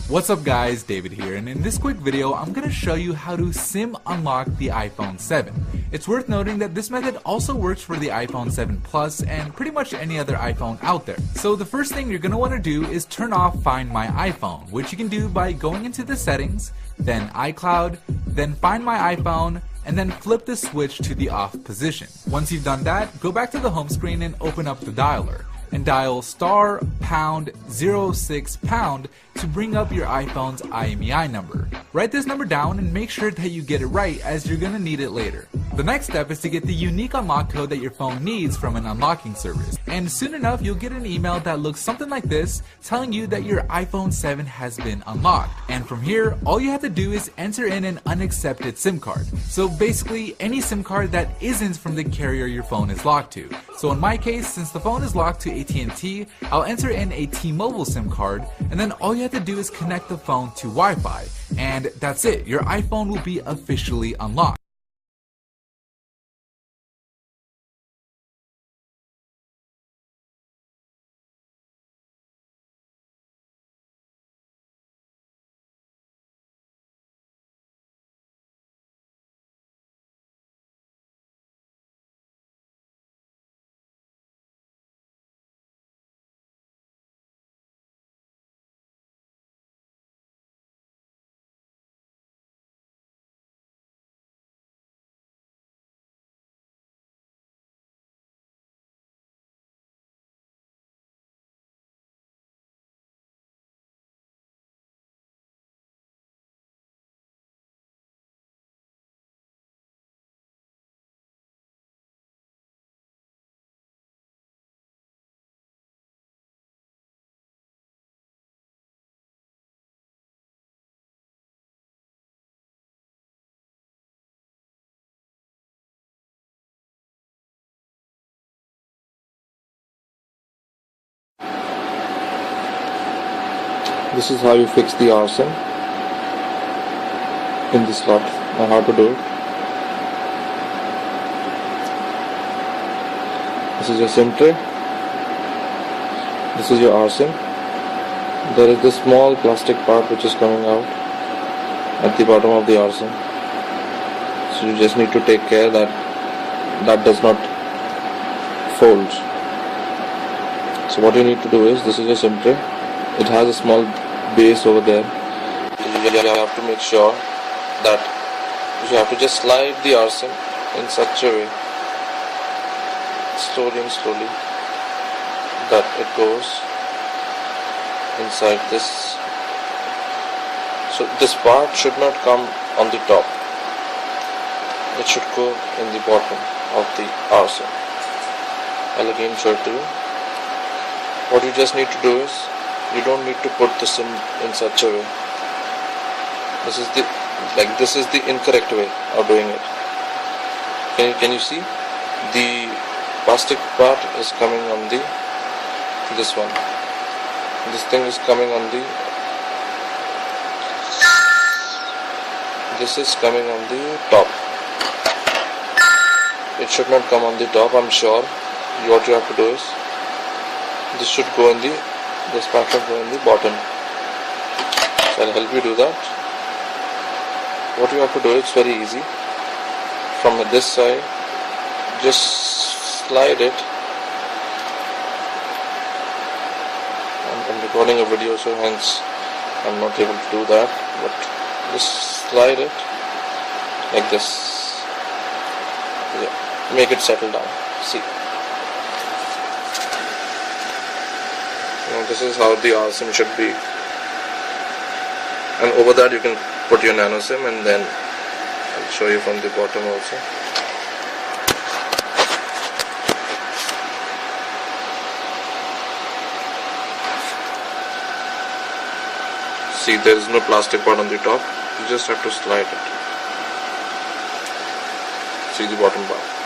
What's up guys, David here, and in this quick video I'm going to show you how to SIM unlock the iPhone 7. It's worth noting that this method also works for the iPhone 7 Plus and pretty much any other iPhone out there. So the first thing you're going to want to do is turn off Find My iPhone, which you can do by going into the settings, then iCloud, then Find My iPhone, and then flip the switch to the off position. Once you've done that, go back to the home screen and open up the dialer and dial *#06# to bring up your iPhone's IMEI number. Write this number down and make sure that you get it right, as you're gonna need it later. The next step is to get the unique unlock code that your phone needs from an unlocking service, and soon enough you'll get an email that looks something like this, telling you that your iPhone 7 has been unlocked. And from here, all you have to do is enter in an unaccepted SIM card. So basically any SIM card that isn't from the carrier your phone is locked to. So in my case, since the phone is locked to AT&T, I'll enter in a T-Mobile SIM card, and then all you have to do is connect the phone to Wi-Fi, and that's it. Your iPhone will be officially unlocked. This is how you fix the Rsim in the slot. Now how to do it. This is your SIM tray. This is your Rsim. There is this small plastic part which is coming out at the bottom of the Rsim. So you just need to take care that that does not fold. So what you need to do is, this is your SIM tray. It has a small base over there. You have to make sure that you have to just slide the Rsim in such a way, slowly and slowly, that it goes inside this. So this part should not come on the top. It should go in the bottom of the Rsim. I'll again show it to you. What you just need to do is, you don't need to put the SIM in such a way. This is the incorrect way of doing it. Can you see? The plastic part is coming on this one. This thing is coming on this is coming on the top. It should not come on the top. I'm sure what you have to do is, this should go in this part should go in the bottom. So I'll help you do that. What you have to do, it's very easy. From this side, just slide it. I'm recording a video, so hence I'm not able to do that, but just slide it like this. Yeah. Make it settle down. See. Now this is how the Rsim should be, and over that you can put your nano SIM, and then I'll show you from the bottom also. See, there is no plastic part on the top. You just have to slide it. See the bottom part.